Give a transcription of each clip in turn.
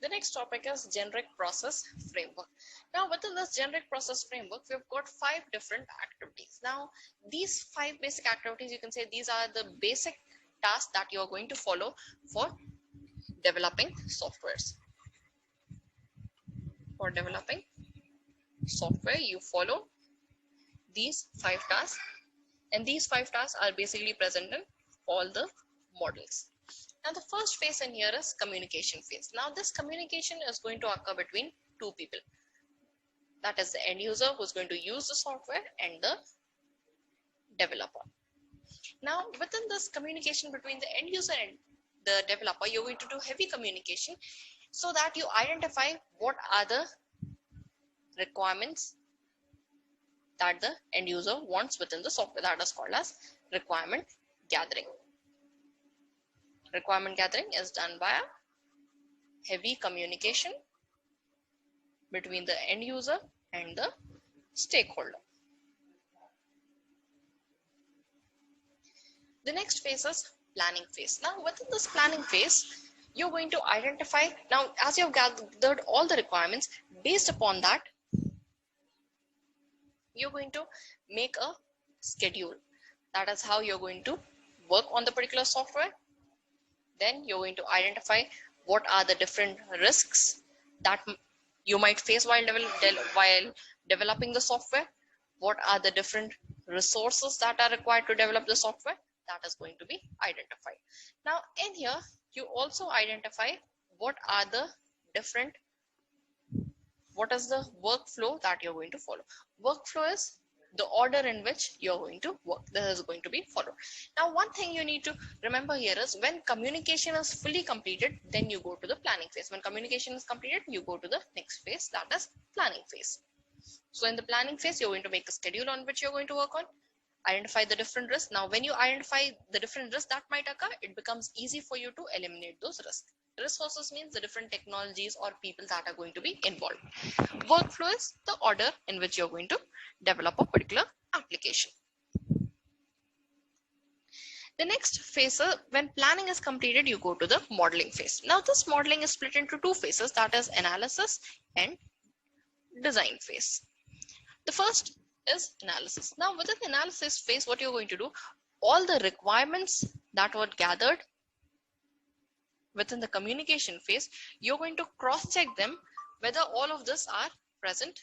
The next topic is generic process framework. Now within this generic process framework, we've got 5 different activities. Now these 5 basic activities, you can say these are the basic tasks that you are going to follow for developing softwares. For developing software, you follow these 5 tasks, and these 5 tasks are basically present in all the models. Now the first phase in here is communication phase. Now this communication is going to occur between 2 people. That is the end user who's going to use the software and the developer. Now within this communication between the end user and the developer, you're going to do heavy communication so that you identify what are the requirements that the end user wants within the software. That is called as requirement gathering. Requirement gathering is done by a heavy communication between the end user and the stakeholder. The next phase is planning phase. Now within this planning phase, you're going to identify, now as you've gathered all the requirements, based upon that, you're going to make a schedule. That is how you're going to work on the particular software. Then you're going to identify what are the different risks that you might face while developing the software. What are the different resources that are required to develop the software? That is going to be identified. Now in here, you also identify what are the different, what is the workflow that you're going to follow. Workflow is the order in which you're going to work. This is going to be followed. Now one thing you need to remember here is when communication is fully completed, then you go to the planning phase. When communication is completed, you go to the next phase, that is planning phase. So in the planning phase, you're going to make a schedule on which you're going to work on, identify the different risks. Now when you identify the different risks that might occur, it becomes easy for you to eliminate those risks. Resources means the different technologies or people that are going to be involved. Workflow is the order in which you're going to develop a particular application. The next phase, when planning is completed, you go to the modeling phase. Now this modeling is split into 2 phases, that is analysis and design phase. The first is analysis. Now within the analysis phase, what you're going to do, all the requirements that were gathered within the communication phase, you're going to cross-check them whether all of this are present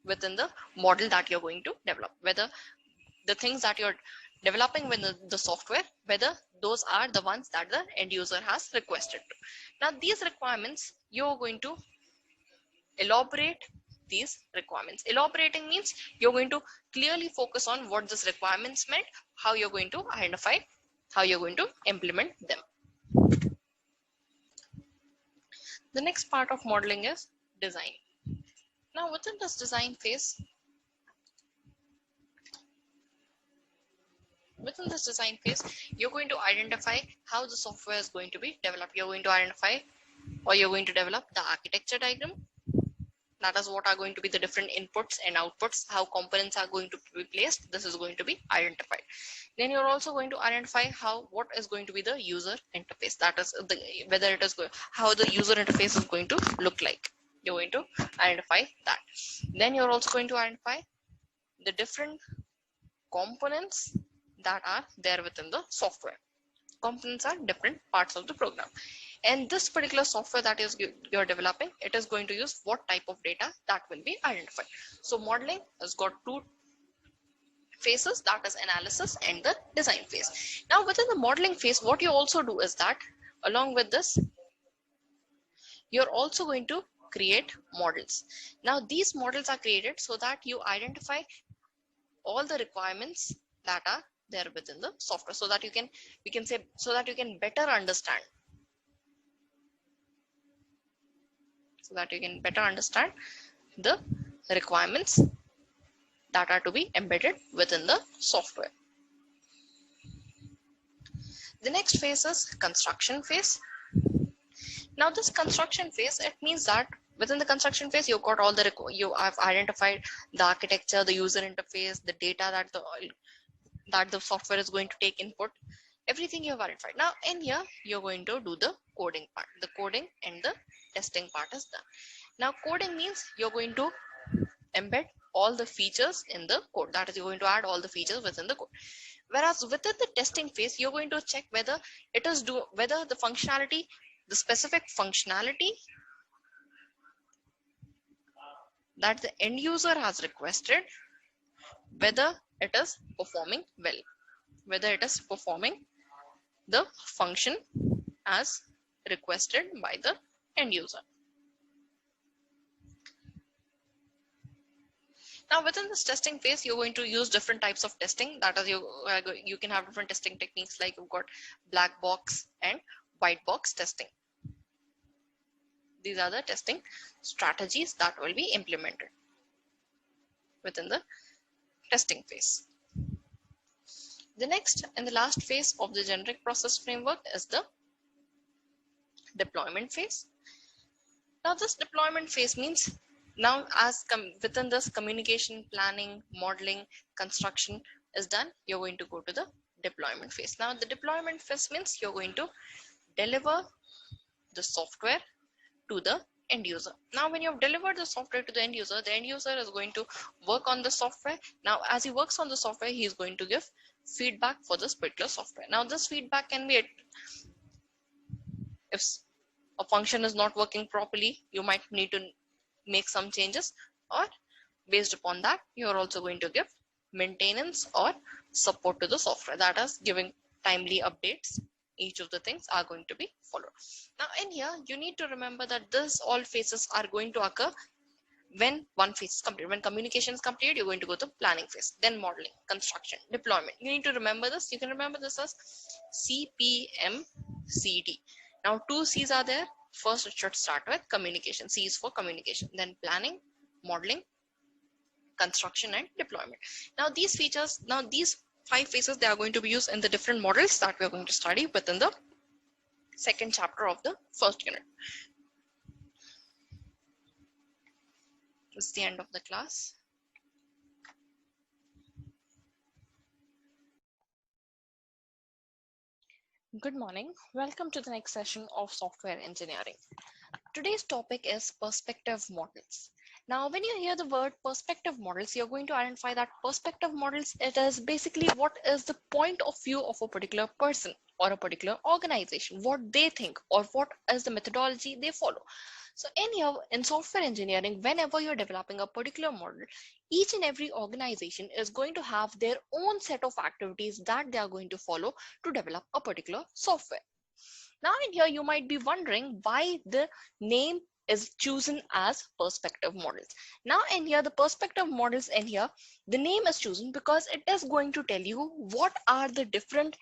within the model that you're going to develop, whether the things that you're developing with the software, whether those are the ones that the end user has requested to. Now these requirements, you're going to elaborate these requirements. Elaborating means you're going to clearly focus on what this requirements meant, how you're going to identify, how you're going to implement them. The next part of modeling is design. Now within this design phase, you're going to identify how the software is going to be developed. You're going to identify, or you're going to develop the architecture diagram. That is what are going to be the different inputs and outputs, how components are going to be placed. This is going to be identified. Then you're also going to identify what is going to be the user interface. That is whether it is how the user interface is going to look like. You're going to identify that. Then you're also going to identify the different components that are there within the software. Components are different parts of the program. And this particular software that you're developing, it is going to use what type of data that will be identified. So modeling has got 2 phases, that is analysis and the design phase. Now within the modeling phase, what you also do is that along with this, you're also going to create models. Now these models are created so that you identify all the requirements that are there within the software, so that you can better understand. So that you can better understand the requirements that are to be embedded within the software. The next phase is construction phase. Now this construction phase, it means that within the construction phase, you've got all you have identified the architecture, the user interface, the data that the software is going to take input, everything you have identified. Now in here, you're going to do the coding part. The coding and the testing part is done. Now coding means you're going to embed all the features in the code. That is, you're going to add all the features within the code. Whereas within the testing phase, you're going to check whether whether the functionality, the specific functionality that the end user has requested, whether it is performing well, whether it is performing the function as requested by the end user. Now within this testing phase, you're going to use different types of testing. That is, you can have different testing techniques, like you've got black box and white box testing. These are the testing strategies that will be implemented within the testing phase. The next and the last phase of the generic process framework is the deployment phase. Now this deployment phase means, now as within this communication, planning, modeling, construction is done, you're going to go to the deployment phase. Now the deployment phase means you're going to deliver the software to the end user. Now when you have delivered the software to the end user is going to work on the software. Now as he works on the software, he is going to give feedback for this particular software. Now this feedback can be, if a function is not working properly, you might need to make some changes, or based upon that, you are also going to give maintenance or support to the software. That is, giving timely updates. Each of the things are going to be followed. Now in here, you need to remember that this all phases are going to occur when one phase is complete. When communication is complete, you're going to go to planning phase, then modeling, construction, deployment. You need to remember this. You can remember this as CPMCD. Now 2 C's are there. First, it should start with communication. C is for communication, then planning, modeling, construction, and deployment. Now these features, now these 5 phases, they are going to be used in the different models that we are going to study within the second chapter of the first unit. This is the end of the class. Good morning. Welcome to the next session of software engineering. Today's topic is perspective models. Now, when you hear the word perspective models, you're going to identify that perspective models, it is basically what is the point of view of a particular person or a particular organization, what they think or what is the methodology they follow. So in software engineering, whenever you're developing a particular model, each and every organization is going to have their own set of activities that they are going to follow to develop a particular software. Now in here, you might be wondering why the name is chosen as perspective models. Now in here, the perspective models in here, the name is chosen because it is going to tell you what are the different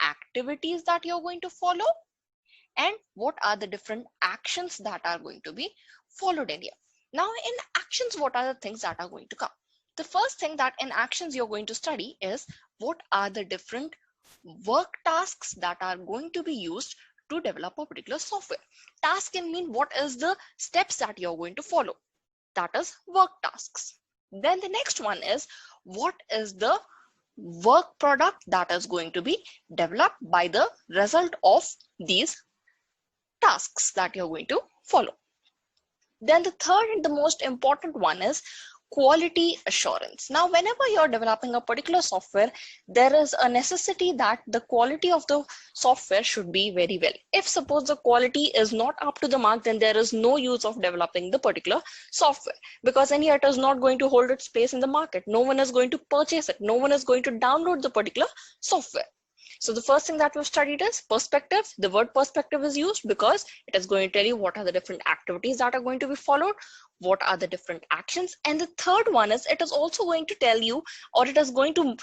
activities that you're going to follow and what are the different actions that are going to be followed in here. Now in actions, what are the things that are going to come? The first thing that in actions you're going to study is what are the different work tasks that are going to be used to develop a particular software. Task can mean what is the steps that you're going to follow. That is work tasks. Then the next one is what is the work product that is going to be developed by the result of these tasks that you're going to follow. Then the third and the most important one is quality assurance. Now, whenever you're developing a particular software, there is a necessity that the quality of the software should be very well. If suppose the quality is not up to the mark, then there is no use of developing the particular software, because then here it is not going to hold its place in the market. No one is going to purchase it. No one is going to download the particular software. So the first thing that we've studied is perspective. The word perspective is used because it is going to tell you what are the different activities that are going to be followed, what are the different actions. And the third one is it is also going to tell you, or it is going to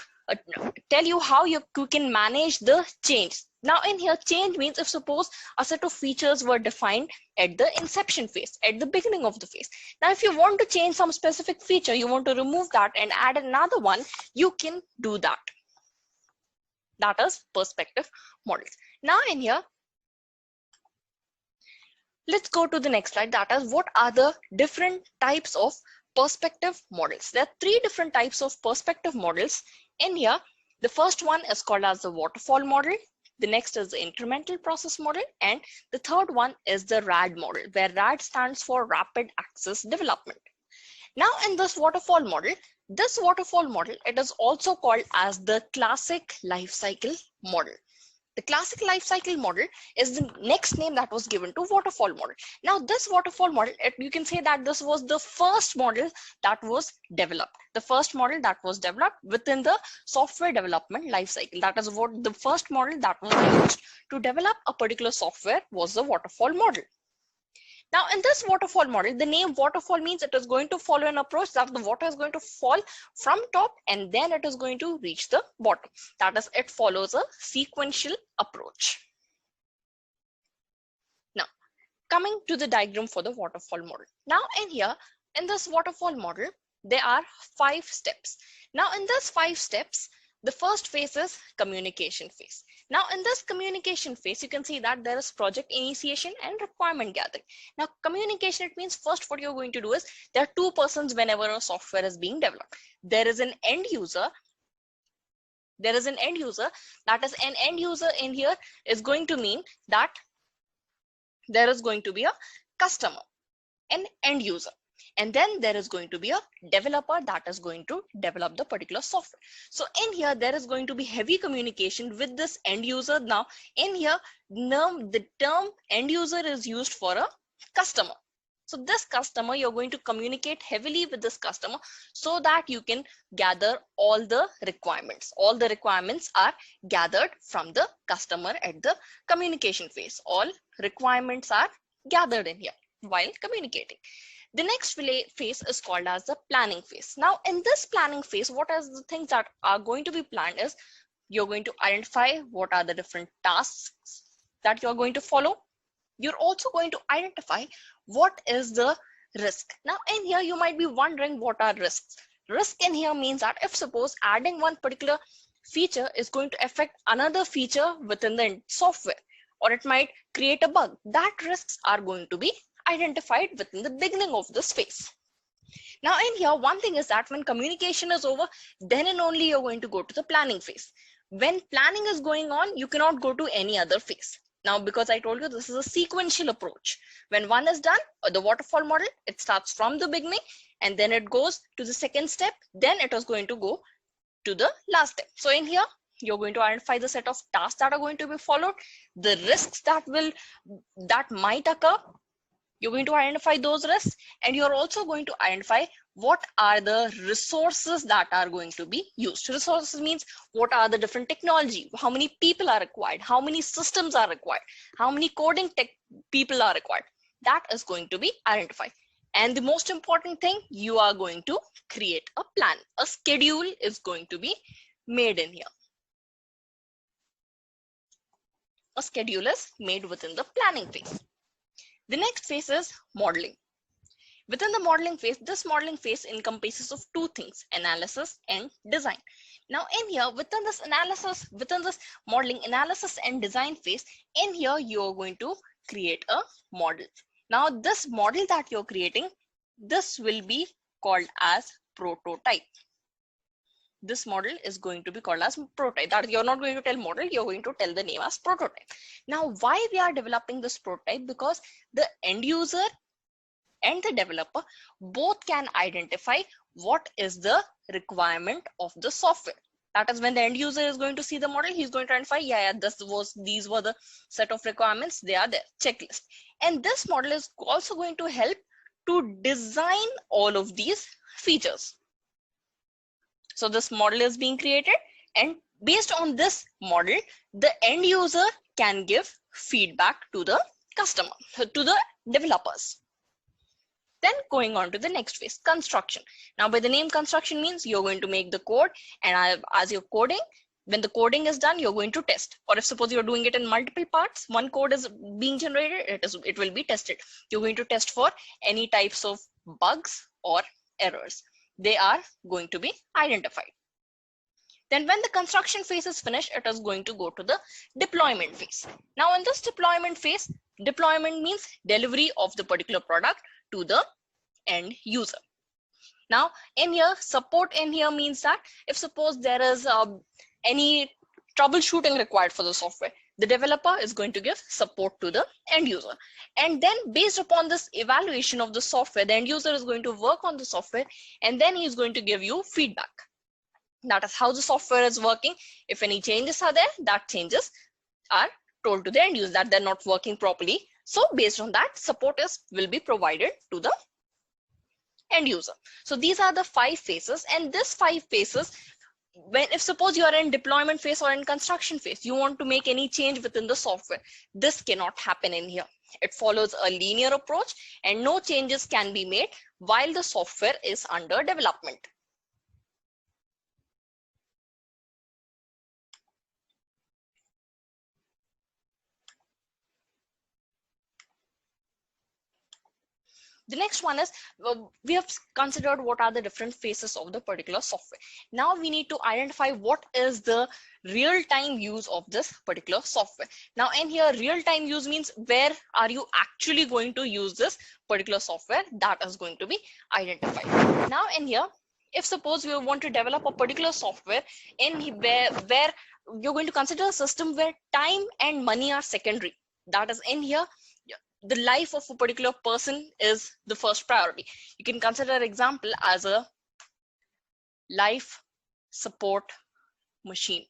tell you how you can manage the change. Now in here, change means if suppose a set of features were defined at the inception phase, at the beginning of the phase. Now if you want to change some specific feature, you want to remove that and add another one, you can do that. That is perspective models. Now in here, let's go to the next slide. That is, what are the different types of perspective models? There are 3 different types of perspective models in here. The first one is called as the waterfall model. The next is the incremental process model. And the third one is the RAD model, where RAD stands for rapid access development. Now in this waterfall model, it is also called as the classic life cycle model. The classic life cycle model is the next name that was given to waterfall model. Now this waterfall model, you can say that this was the first model that was developed. The first model that was developed within the software development life cycle. That is what the first model that was used to develop a particular software was the waterfall model. Now in this waterfall model, the name waterfall means it is going to follow an approach that the water is going to fall from top and then it is going to reach the bottom. That is, it follows a sequential approach. Now coming to the diagram for the waterfall model. Now in here, in this waterfall model, there are 5 steps. Now in this 5 steps, the first phase is communication phase. Now in this communication phase, you can see that there is project initiation and requirement gathering. Now communication, it means first what you're going to do is there are 2 persons whenever a software is being developed. There is an end user. That is an end user in here is going to mean that there is going to be a customer, an end user. And then there is going to be a developer that is going to develop the particular software. So in here, there is going to be heavy communication with this end user. Now in here, the term end user is used for a customer. So this customer, you're going to communicate heavily with this customer so that you can gather all the requirements. All the requirements are gathered from the customer at the communication phase. All requirements are gathered in here while communicating. The next phase is called as the planning phase. Now in this planning phase, what are the things that are going to be planned is you're going to identify what are the different tasks that you're going to follow. You're also going to identify what is the risk. Now in here, you might be wondering what are risks. Risk in here means that if suppose adding one particular feature is going to affect another feature within the software, or it might create a bug, that risks are going to be identified within the beginning of this phase. Now in here, one thing is that when communication is over, then and only you're going to go to the planning phase. When planning is going on, you cannot go to any other phase. Now, because I told you this is a sequential approach. When one is done, or the waterfall model, it starts from the beginning and then it goes to the second step. Then it is going to go to the last step. So in here, you're going to identify the set of tasks that are going to be followed, the risks that might occur. You're going to identify those risks, and you're also going to identify what are the resources that are going to be used. Resources means what are the different technology, how many people are required, how many systems are required, how many coding people are required. That is going to be identified. And the most important thing, you are going to create a plan. A schedule is going to be made in here. A schedule is made within the planning phase. The next phase is modeling. Within the modeling phase, this modeling phase encompasses of 2 things, analysis and design. Now in here, within this modeling, analysis and design phase, in here, you're going to create a model. Now this model that you're creating, this will be called as prototype. This model is going to be called as prototype. That you're not going to tell model, you're going to tell the name as prototype. Now, why we are developing this prototype? Because the end user and the developer both can identify what is the requirement of the software. That is, when the end user is going to see the model, he's going to identify, these were the set of requirements, they are there, checklist. And this model is also going to help to design all of these features. So this model is being created, and based on this model, the end user can give feedback to the customer, to the developers. Then going on to the next phase, construction. Now by the name construction means you're going to make the code, and as you're coding, when the coding is done, you're going to test. Or if suppose you're doing it in multiple parts, one code is being generated, it will be tested. You're going to test for any types of bugs or errors. They are going to be identified. Then when the construction phase is finished, it is going to go to the deployment phase. Now in this deployment phase, deployment means delivery of the particular product to the end user. Now in here, support in here means that if suppose there is any troubleshooting required for the software, The developer is going to give support to the end user. And then based upon this evaluation of the software, the end user is going to work on the software and then he's going to give you feedback. That is how the software is working. If any changes are there, that changes are told to the end user that they're not working properly. So based on that, support will be provided to the end user. So these are the 5 phases, and this 5 phases, if suppose you are in deployment phase or in construction phase, you want to make any change within the software, this cannot happen in here. It follows a linear approach and no changes can be made while the software is under development. The next one is, we have considered what are the different phases of the particular software. Now we need to identify what is the real-time use of this particular software. Now in here, real-time use means where are you actually going to use this particular software, that is going to be identified. Now in here, if suppose we want to develop a particular software in where you're going to consider a system where time and money are secondary, that is in here, the life of a particular person is the first priority. You can consider an example as a life support machine.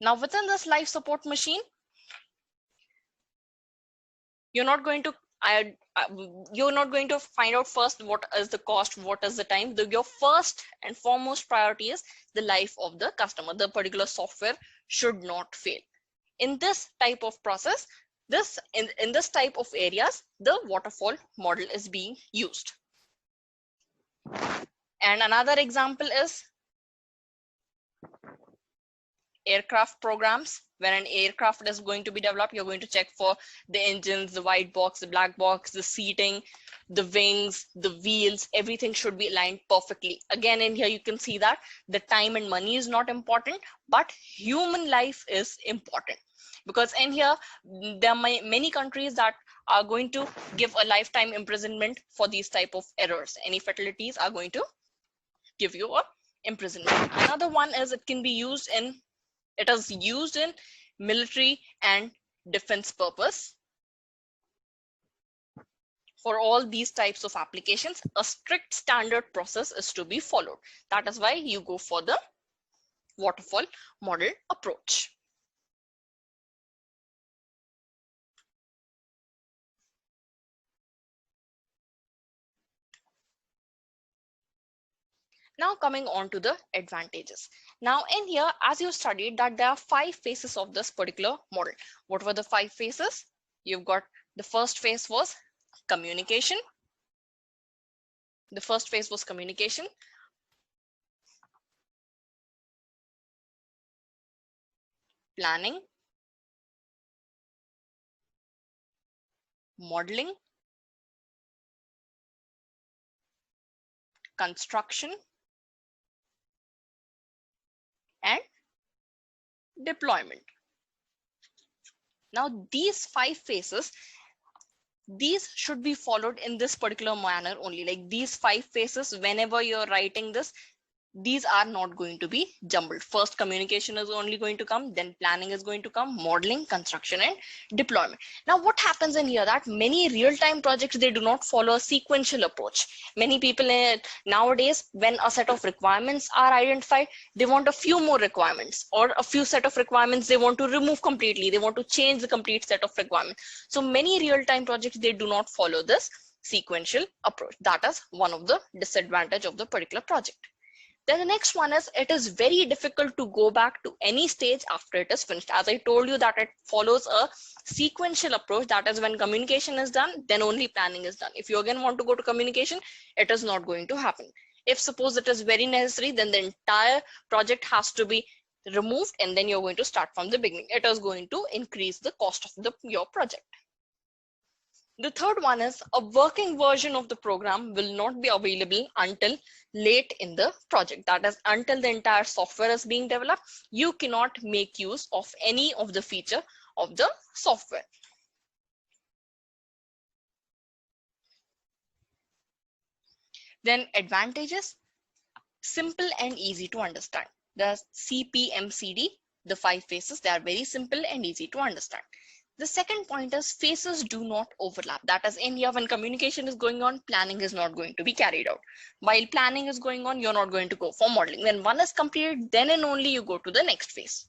Now within this life support machine, you're not going to find out first what is the cost, what is the time. Your first and foremost priority is the life of the customer. The particular software should not fail. In this type of process, in this type of areas, the waterfall model is being used. And another example is aircraft programs. When an aircraft is going to be developed, you're going to check for the engines, the white box, the black box, the seating, the wings, the wheels, everything should be aligned perfectly. Again, in here, you can see that the time and money is not important, but human life is important. Because in here, there are many countries that are going to give a lifetime imprisonment for these type of errors. Any fatalities are going to give you a imprisonment. Another one is it is used in military and defense purpose. For all these types of applications, a strict standard process is to be followed. That is why you go for the waterfall model approach. Now coming on to the advantages. Now in here, as you studied that there are 5 phases of this particular model. What were the 5 phases? You've got the first phase was communication. The first phase was communication. Planning. Modeling. Construction. And deployment. Now these 5 phases, these should be followed in this particular manner only. Like these 5 phases, whenever you're writing this, these are not going to be jumbled. First, communication is only going to come, then planning is going to come, modeling, construction, and deployment. Now, what happens in here that many real-time projects, they do not follow a sequential approach. Many people nowadays, when a set of requirements are identified, they want a few more requirements, or a few set of requirements they want to remove completely. They want to change the complete set of requirements. So many real-time projects, they do not follow this sequential approach. That is one of the disadvantages of the particular project. Then the next one is, it is very difficult to go back to any stage after it is finished. As I told you that it follows a sequential approach. That is, when communication is done, then only planning is done. If you again want to go to communication, it is not going to happen. If suppose it is very necessary, then the entire project has to be removed and then you're going to start from the beginning. It is going to increase the cost of your project. The third one is, a working version of the program will not be available until late in the project. That is, until the entire software is being developed, you cannot make use of any of the feature of the software. Then advantages, simple and easy to understand. The CPMCD the 5 phases, they are very simple and easy to understand. The second point is phases do not overlap. That is, in here, when communication is going on, planning is not going to be carried out. While planning is going on, you're not going to go for modeling. When one is completed, then and only you go to the next phase.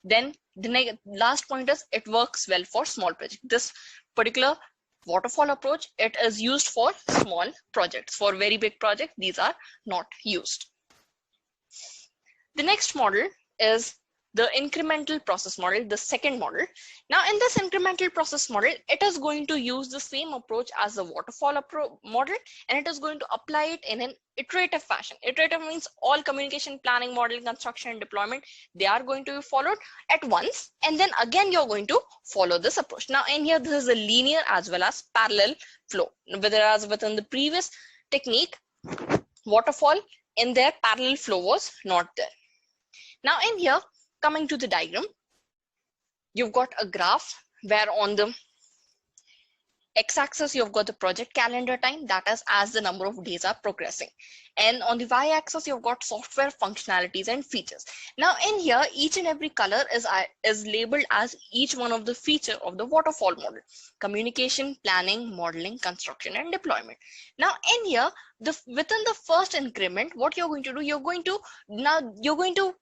Then the last point is it works well for small projects. This particular waterfall approach, it is used for small projects. For very big projects, these are not used. The next model is the incremental process model, the second model. Now in this incremental process model, it is going to use the same approach as the waterfall model, and it is going to apply it in an iterative fashion. Iterative means all communication, planning, modeling, construction, and deployment, they are going to be followed at once, and then again you're going to follow this approach. Now in here, this is a linear as well as parallel flow, whereas within the previous technique, waterfall, in their parallel flow was not there. Now in here, coming to the diagram, you've got a graph where on the x-axis you've got the project calendar time, that is as the number of days are progressing, and on the y-axis you've got software functionalities and features. Now in here, each and every color is labeled as each one of the feature of the waterfall model: communication, planning, modeling, construction, and deployment. Now in here, within the first increment, what you're going to do, you're going to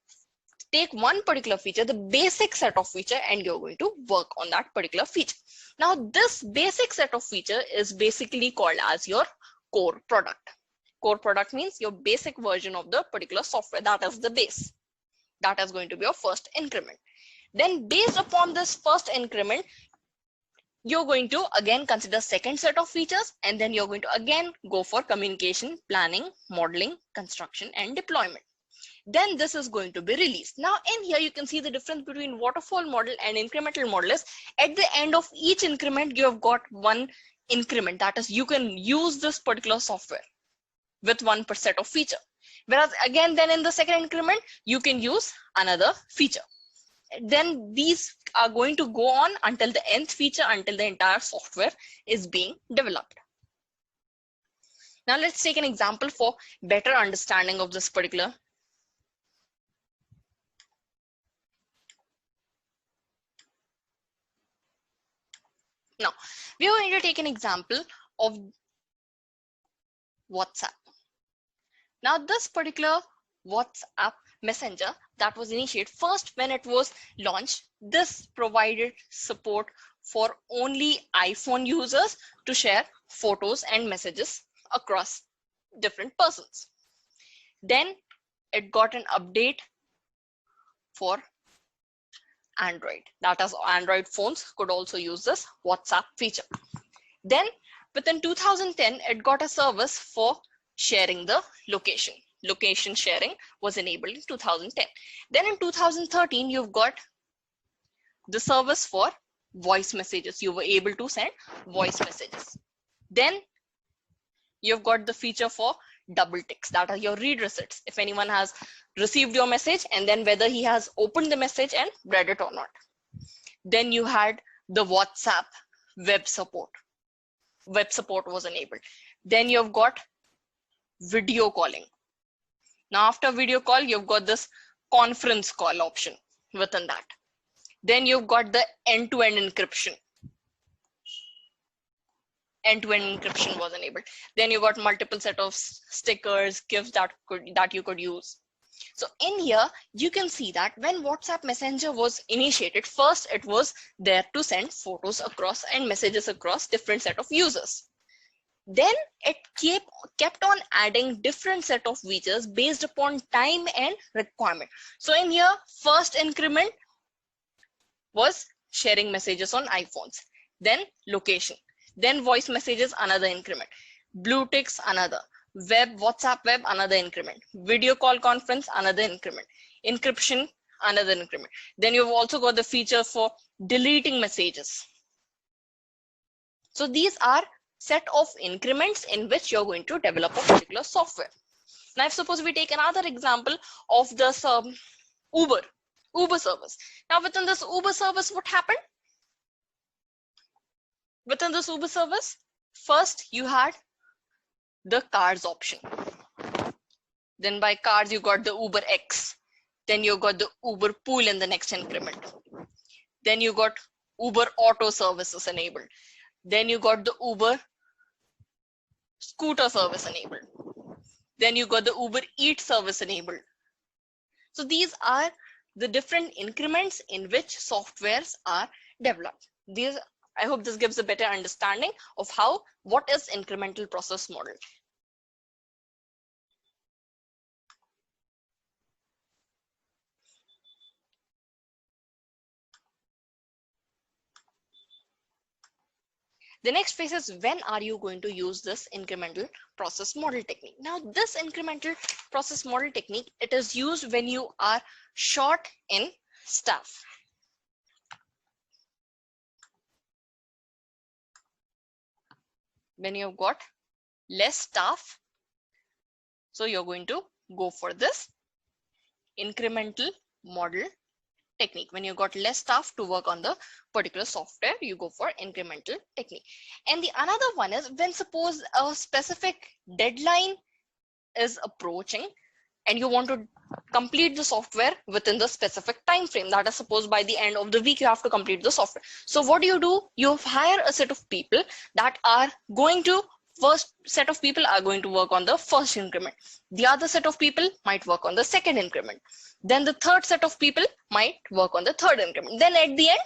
take one particular feature, the basic set of feature, and you're going to work on that particular feature. Now this basic set of feature is basically called as your core product. Core product means your basic version of the particular software, that is the base. That is going to be your first increment. Then based upon this first increment, you're going to again consider second set of features, and then you're going to again go for communication, planning, modeling, construction, and deployment. Then this is going to be released. Now in here, you can see the difference between waterfall model and incremental model is at the end of each increment, you have got one increment. That is, you can use this particular software with one per set of feature. Whereas again, then in the second increment, you can use another feature. Then these are going to go on until the nth feature, until the entire software is being developed. Now let's take an example for better understanding of this particular. Now, we are going to take an example of WhatsApp. Now, this particular WhatsApp messenger that was initiated first when it was launched, this provided support for only iPhone users to share photos and messages across different persons. Then it got an update for Android. That is, Android phones could also use this WhatsApp feature. Then within 2010, it got a service for sharing the location. Location sharing was enabled in 2010. Then in 2013, you've got the service for voice messages. You were able to send voice messages. Then you've got the feature for double ticks, that are your read receipts. If anyone has received your message and then whether he has opened the message and read it or not. Then you had the WhatsApp web support. Web support was enabled. Then you've got video calling. Now after video call, you've got this conference call option within that. Then you've got the end-to-end encryption. End-to-end encryption was enabled. Then you got multiple set of stickers, GIFs that you could use. So in here, you can see that when WhatsApp Messenger was initiated, first it was there to send photos across and messages across different set of users. Then it kept on adding different set of features based upon time and requirement. So in here, first increment was sharing messages on iPhones, then location, then voice messages, another increment, blue ticks, another, web, WhatsApp web, another increment, video call conference, another increment, encryption, another increment. Then you've also got the feature for deleting messages. So these are set of increments in which you're going to develop a particular software. Now, if suppose we take another example of this Uber service. Now within this Uber service, what happened? Within this Uber service, first you had the cars option. Then by cars, you got the Uber X. Then you got the Uber pool in the next increment. Then you got Uber auto services enabled. Then you got the Uber scooter service enabled. Then you got the Uber Eats service enabled. So these are the different increments in which softwares are developed. These, I hope this gives a better understanding of what is incremental process model. The next phase is, when are you going to use this incremental process model technique? Now, this incremental process model technique, it is used when you are short in staff. When you've got less staff, so you're going to go for this incremental model technique. When you got less staff to work on the particular software, you go for incremental technique. And the another one is when suppose a specific deadline is approaching and you want to complete the software within the specific time frame. That is, suppose by the end of the week you have to complete the software. So what do? You hire a set of people that are going to, first set of people are going to work on the first increment. The other set of people might work on the second increment. Then the third set of people might work on the third increment. Then at the end,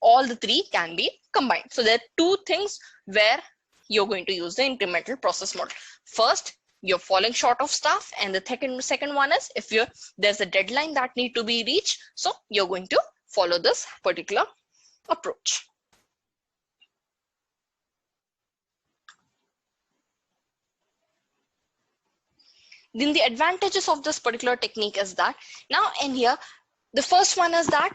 all the three can be combined. So there are two things where you're going to use the incremental process model. First, you're falling short of staff, and the second one is if there's a deadline that need to be reached, so you're going to follow this particular approach. Then the advantages of this particular technique is that now in here, the first one is that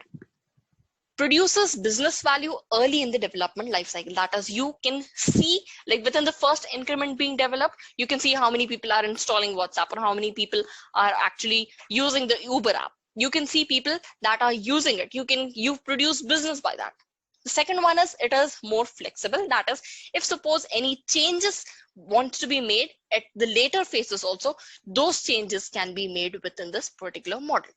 produces business value early in the development life cycle. That is, you can see, like within the first increment being developed, you can see how many people are installing WhatsApp or how many people are actually using the Uber app. You can see people that are using it. You produce business by that. The second one is it is more flexible. That is, if suppose any changes wants to be made at the later phases also, those changes can be made within this particular model.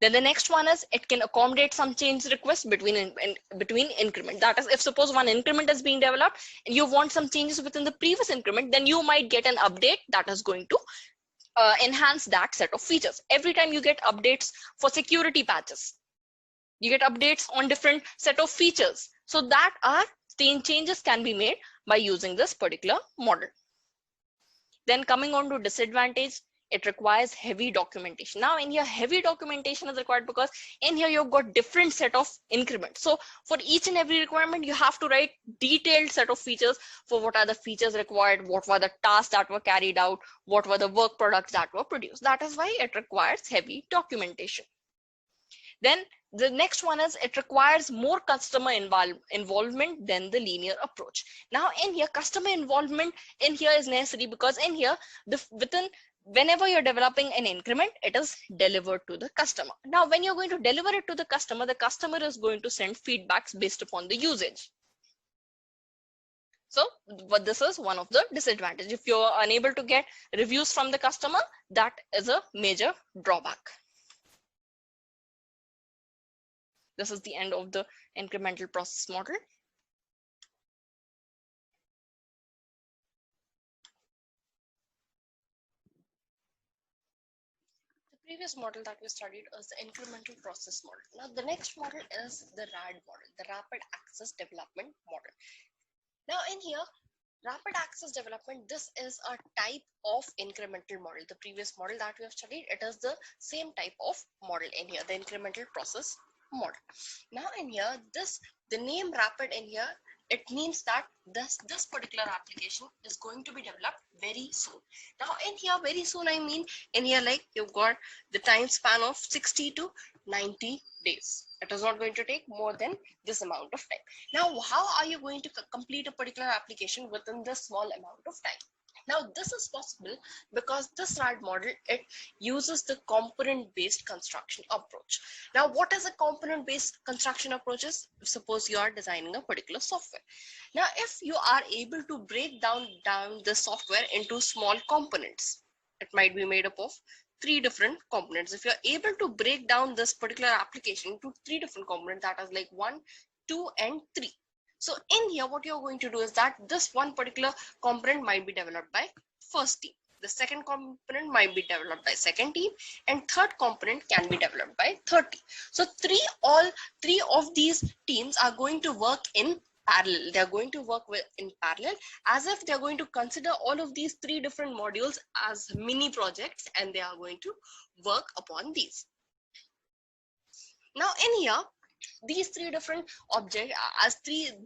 Then the next one is it can accommodate some change requests between increment. That is, if suppose one increment is being developed and you want some changes within the previous increment, then you might get an update that is going to enhance that set of features. Every time you get updates for security patches, you get updates on different set of features. So that changes can be made by using this particular model. Then coming on to disadvantage, it requires heavy documentation. Now in here, heavy documentation is required because in here you've got different set of increments. So for each and every requirement, you have to write detailed set of features for what are the features required, what were the tasks that were carried out, what were the work products that were produced. That is why it requires heavy documentation. Then the next one is it requires more customer involvement than the linear approach. Now in here, customer involvement in here is necessary because in here, whenever you're developing an increment, it is delivered to the customer. Now, when you're going to deliver it to the customer is going to send feedbacks based upon the usage. So, but this is one of the disadvantages. If you're unable to get reviews from the customer, that is a major drawback. This is the end of the incremental process model. The previous model that we studied was the incremental process model. Now the next model is the RAD model, the rapid access development model. Now in here, rapid access development, this is a type of incremental model. The previous model that we have studied, it is the same type of model in here, the incremental process model. Now in here, the name rapid in here, it means that this particular application is going to be developed very soon. Now in here, very soon, I mean in here, like you've got the time span of 60 to 90 days. It is not going to take more than this amount of time. Now, how are you going to complete a particular application within this small amount of time? Now, this is possible because this RAD model, it uses the component-based construction approach. Now, what is a component-based construction approach? Suppose you are designing a particular software. Now, if you are able to break down the software into small components, It might be made up of three different components. If you're able to break down this particular application into three different components, that is like 1, 2 and 3. So in here, what you're going to do is that this one particular component might be developed by first team. The second component might be developed by second team, and third component can be developed by third team. So all three of these teams are going to work in parallel. They're going to work in parallel, as if they're going to consider all of these three different modules as mini projects, and they are going to work upon these. Now in here, these three different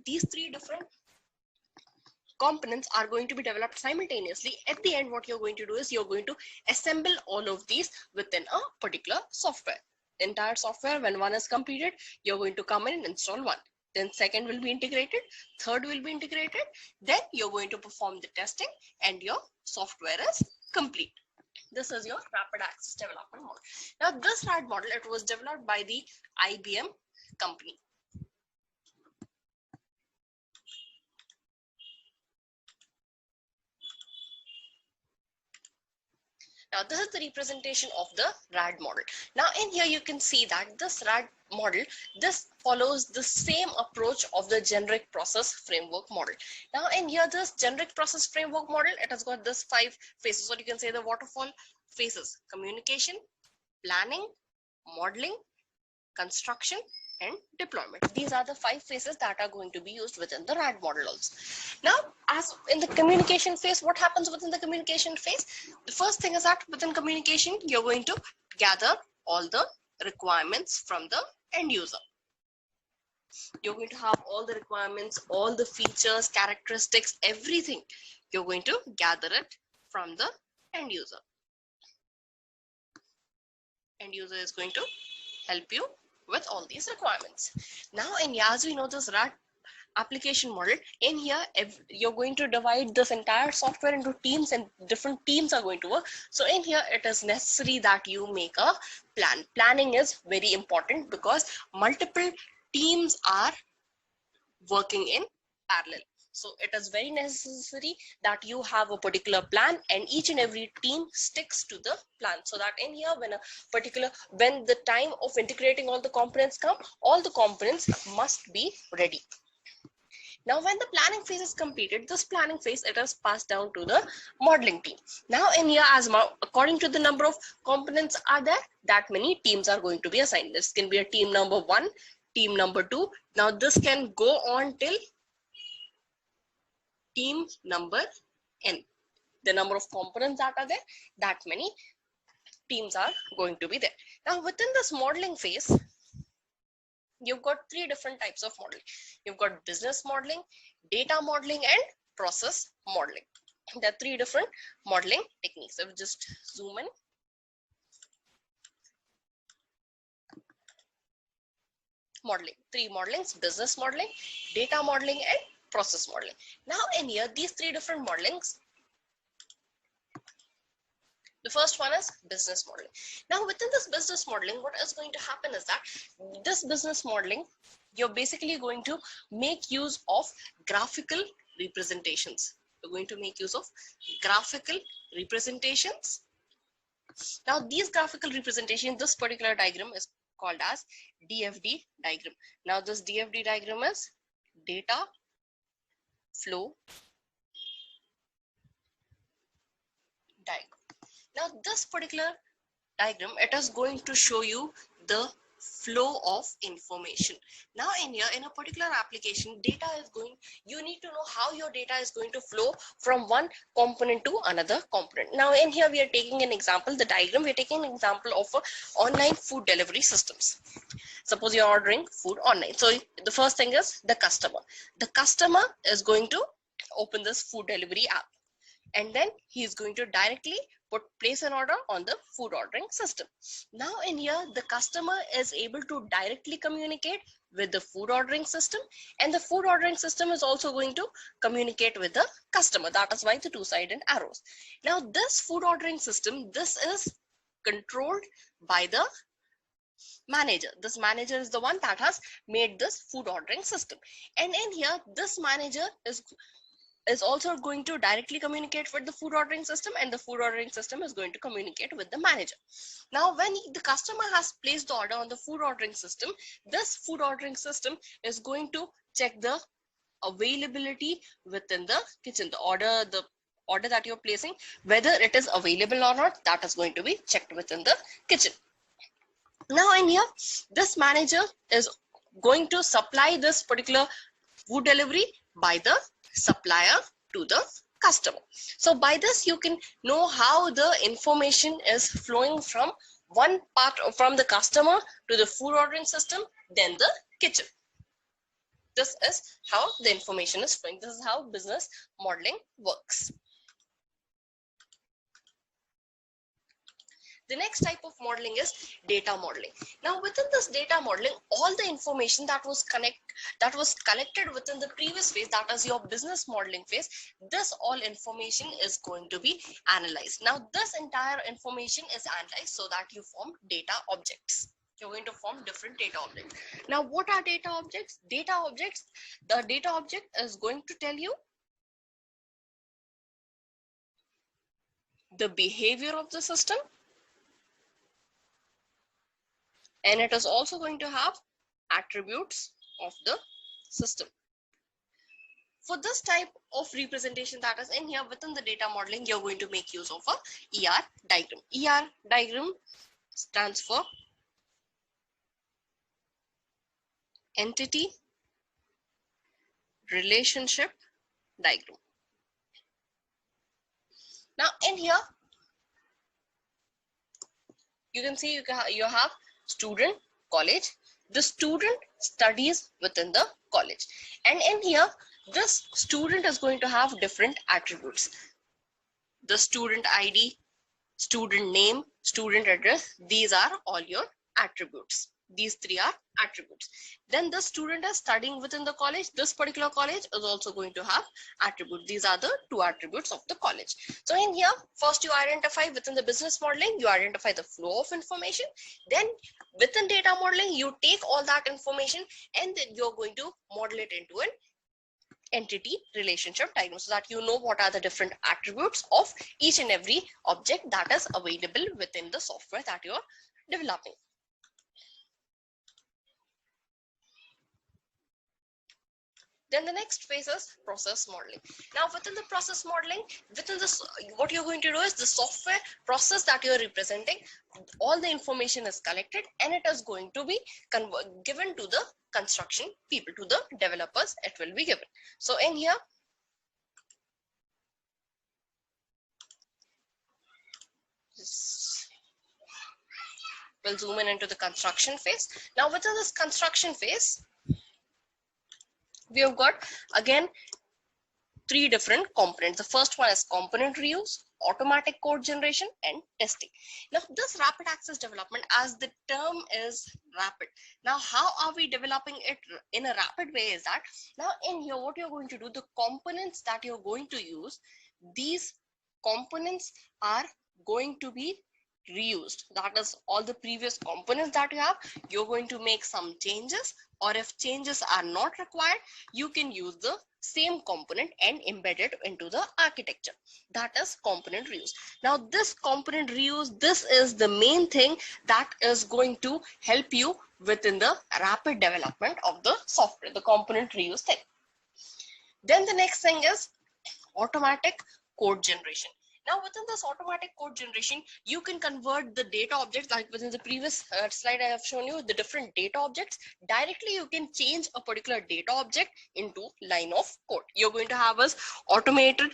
these three different components are going to be developed simultaneously. At the end, what you're going to do is you're going to assemble all of these within a particular software. Entire software, when one is completed, you're going to come in and install one. Then second will be integrated, third will be integrated, then you're going to perform the testing and your software is complete. This is your rapid access development model. Now this RAD model, it was developed by the IBM company. Now this is the representation of the RAD model. Now in here you can see that this RAD model, this follows the same approach of the generic process framework model. Now in here, this generic process framework model, it has got this 5 phases, or you can say the waterfall phases: communication, planning, modeling, construction and deployment. These are the 5 phases that are going to be used within the RAD model also. Now, as in the communication phase, what happens within the communication phase? The first thing is that within communication, you're going to gather all the requirements from the end user. You're going to have all the requirements, all the features, characteristics, everything. You're going to gather it from the end user. End user is going to help you with all these requirements. Now, as we know this RAD application model, in here you're going to divide this entire software into teams, and different teams are going to work. So in here, it is necessary that you make a plan. Planning is very important because multiple teams are working in parallel. So it is very necessary that you have a particular plan and each and every team sticks to the plan, so that in here, when the time of integrating all the components come, all the components must be ready. Now, when the planning phase is completed, this planning phase, it is passed down to the modeling team. Now in here, according to the number of components are there, that many teams are going to be assigned. This can be a team number 1, team number 2. Now this can go on till team number n. The number of components that are there, that many teams are going to be there. Now within this modeling phase, you've got 3 different types of modeling. You've got business modeling, data modeling and process modeling. There are 3 different modeling techniques. I will just zoom in. Modeling, 3 modelings: business modeling, data modeling and process modeling. Now in here, these 3 different modelings, the first one is business modeling. Now within this business modeling, what is going to happen is that this business modeling, you're basically going to make use of graphical representations. You're going to make use of graphical representations. Now these graphical representations, this particular diagram is called as DFD diagram. Now this DFD diagram is data flow diagram. Now this particular diagram, it is going to show you the flow of information. Now in here, in a particular application, you need to know how your data is going to flow from one component to another component. Now in here, we are taking an example, the diagram, we're taking an example of online food delivery systems. Suppose you're ordering food online. So the first thing is the customer. The customer is going to open this food delivery app, and then he is going to directly place an order on the food ordering system. Now in here, the customer is able to directly communicate with the food ordering system, and the food ordering system is also going to communicate with the customer. That is why the 2-sided arrows. Now this food ordering system, this is controlled by the manager. This manager is the one that has made this food ordering system, and in here, this manager is is also going to directly communicate with the food ordering system, and the food ordering system is going to communicate with the manager. Now, when the customer has placed the order on the food ordering system, this food ordering system is going to check the availability within the kitchen. The order that you're placing, whether it is available or not, that is going to be checked within the kitchen. Now in here, this manager is going to supply this particular food delivery by the supplier to the customer. So by this, you can know how the information is flowing from one part, from the customer to the food ordering system, then the kitchen. This is how the information is flowing. This is how business modeling works. The next type of modeling is data modeling. Now within this data modeling, all the information that was collected within the previous phase, that is your business modeling phase, this all information is going to be analyzed. Now this entire information is analyzed so that you form data objects. You're going to form different data objects. Now what are data objects? Data objects, the data object is going to tell you the behavior of the system, and it is also going to have attributes of the system. For this type of representation that is in here within the data modeling, you're going to make use of a ER diagram. ER diagram stands for entity relationship diagram. Now in here, you can see you have student, college. The student studies within the college, and in here this student is going to have different attributes. The student ID, student name, student address, these are all your attributes. These three are attributes. Then the student is studying within the college. This particular college is also going to have attributes. These are the two attributes of the college. So in here, first you identify within the business modeling, you identify the flow of information. Then within data modeling, you take all that information and then you're going to model it into an entity relationship diagram so that you know what are the different attributes of each and every object that is available within the software that you're developing. Then the next phase is process modeling. Now within the process modeling, within this, what you're going to do is the software process that you're representing, all the information is collected and it is going to be given to the construction people, to the developers, it will be given. So in here, we'll zoom in into the construction phase. Now within this construction phase, we have got again three different components. The first one is component reuse, automatic code generation, and testing. Now this rapid access development, as the term is rapid, now how are we developing it in a rapid way is that now in here what you're going to do, the components that you're going to use, these components are going to be reused. That is all the previous components that you have, you're going to make some changes, or if changes are not required, you can use the same component and embed it into the architecture. That is component reuse. Now this component reuse, this is the main thing that is going to help you within the rapid development of the software, the component reuse thing. Then the next thing is automatic code generation. Now within this automatic code generation, you can convert the data objects, like within the previous slide I have shown you the different data objects. Directly you can change a particular data object into line of code. You're going to have us automated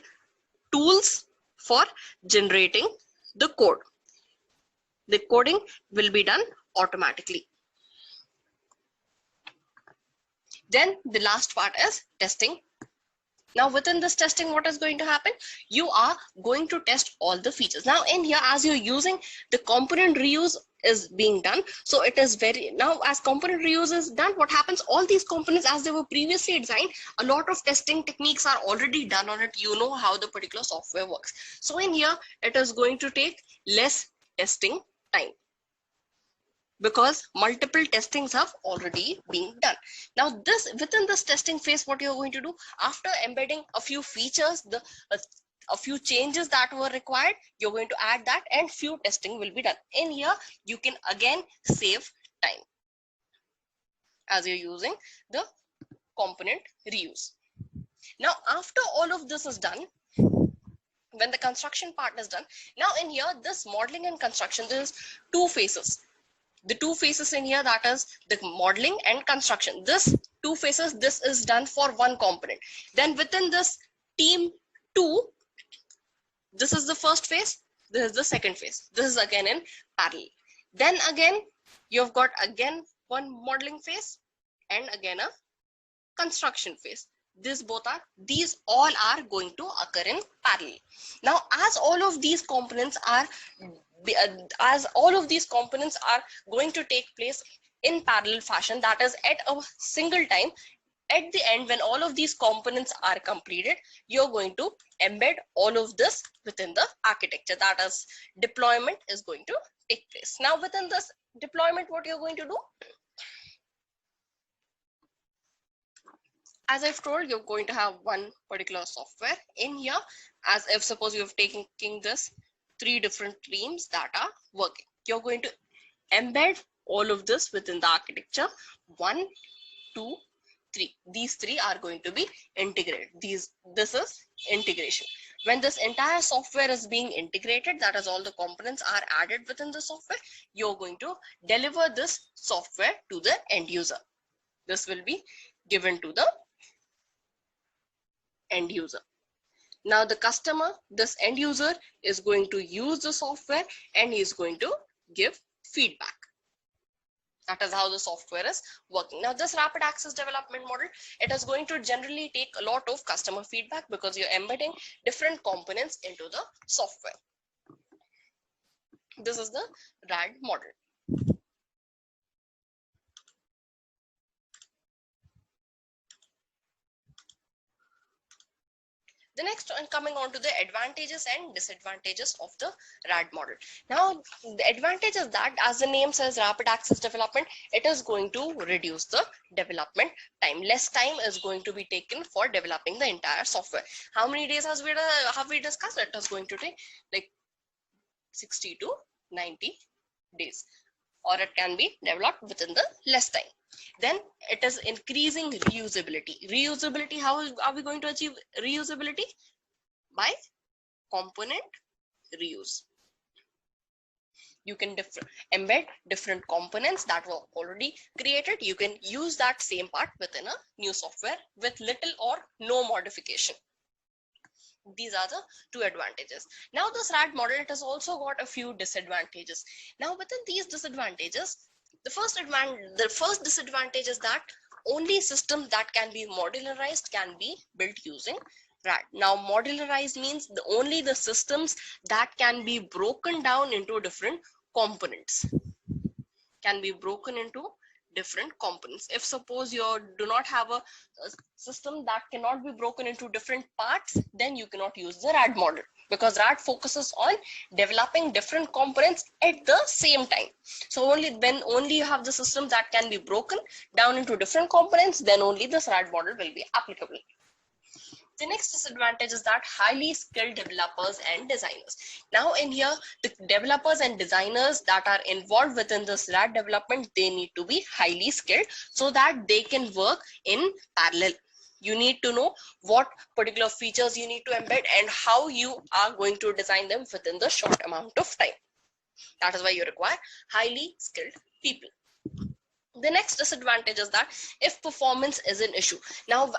tools for generating the code. The coding will be done automatically. Then the last part is testing. Now within this testing, what is going to happen? You are going to test all the features. Now in here, as you're using the component reuse is being done, so it is very, now as component reuse is done, what happens, all these components as they were previously designed, a lot of testing techniques are already done on it. You know how the particular software works. So in here, it is going to take less testing time. because multiple testings have already been done. Now this, within this testing phase, what you're going to do after embedding a few features, a few changes that were required, you're going to add that and few testing will be done. In here, you can again save time as you're using the component reuse. Now, after all of this is done, when the construction part is done, now in here, this modeling and construction, there's two phases. The two phases in here, that is the modeling and construction. This two phases, this is done for one component. Then within this team 2, this is the first phase, this is the second phase. This is again in parallel. Then again, you've got again one modeling phase and again a construction phase. These all are going to occur in parallel. Now, as all of these components are going to take place in parallel fashion, that is at a single time, at the end, when all of these components are completed, you're going to embed all of this within the architecture. That is, deployment is going to take place. Now, within this deployment, what you're going to do, as I've told, you're going to have one particular software in here, as if suppose you've taken this 3 different teams that are working. You're going to embed all of this within the architecture. 1, 2, 3. These 3 are going to be integrated. This is integration. When this entire software is being integrated, that is, all the components are added within the software, you're going to deliver this software to the end user. This will be given to the end user. Now the customer, this end user, is going to use the software and he is going to give feedback. That is how the software is working. Now this rapid access development model, it is going to generally take a lot of customer feedback because you're embedding different components into the software. This is the RAD model. The next, coming on to the advantages and disadvantages of the RAD model. Now, the advantage is that, as the name says, rapid access development, it is going to reduce the development time. Less time is going to be taken for developing the entire software. How many days have we discussed? It is going to take like 60 to 90 days, or it can be developed within the less time. Then it is increasing reusability. Reusability, how are we going to achieve reusability? By component reuse. You can embed different components that were already created. You can use that same part within a new software with little or no modification. These are the two advantages. Now this RAD model, it has also got a few disadvantages. Now within these disadvantages, the first disadvantage is that only systems that can be modularized can be built using RAD. Now modularized means only the systems that can be broken down into different components can be broken into different components. If suppose you do not have a system that cannot be broken into different parts, then you cannot use the RAD model, because RAD focuses on developing different components at the same time. So only you have the system that can be broken down into different components, then only this RAD model will be applicable. The next disadvantage is that highly skilled developers and designers. Now in here, the developers and designers that are involved within this RAD development, they need to be highly skilled so that they can work in parallel. You need to know what particular features you need to embed and how you are going to design them within the short amount of time. That is why you require highly skilled people. The next disadvantage is that if performance is an issue. Now,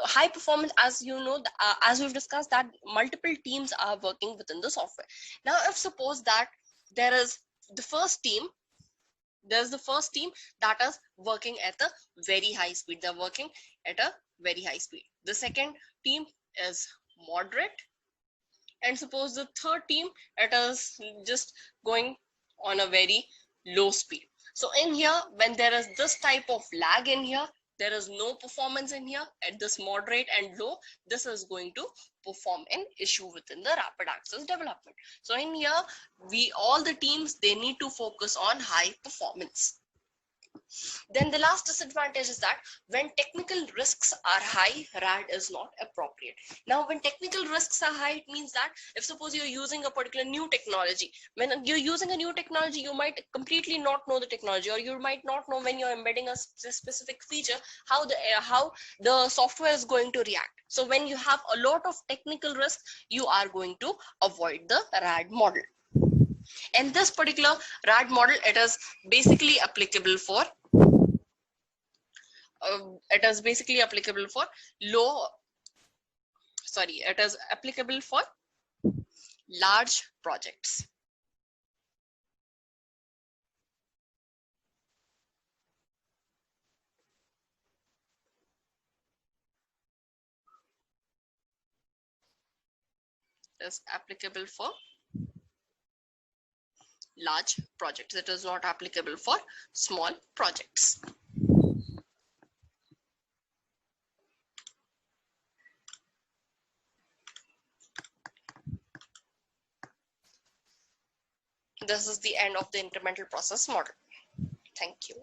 high performance, as you know, as we've discussed, that multiple teams are working within the software. Now, if suppose that there's the first team that is working at a very high speed. They're working at a very high speed. The second team is moderate. And suppose the third team, it is just going on a very low speed. So in here, when there is this type of lag in here, There is no performance in here. At this moderate and low, this is going to perform an issue within the rapid access development. So in here, all the teams, they need to focus on high performance. Then the last disadvantage is that when technical risks are high, RAD is not appropriate. Now, when technical risks are high, it means that if suppose you're using a particular new technology, when you're using a new technology, you might completely not know the technology, or you might not know when you're embedding a specific feature, how the software is going to react. So when you have a lot of technical risk, you are going to avoid the RAD model. And this particular RAD model, it is basically applicable for it is applicable for large projects. It is applicable for large projects. It is not applicable for small projects. This is the end of the incremental process model. Thank you.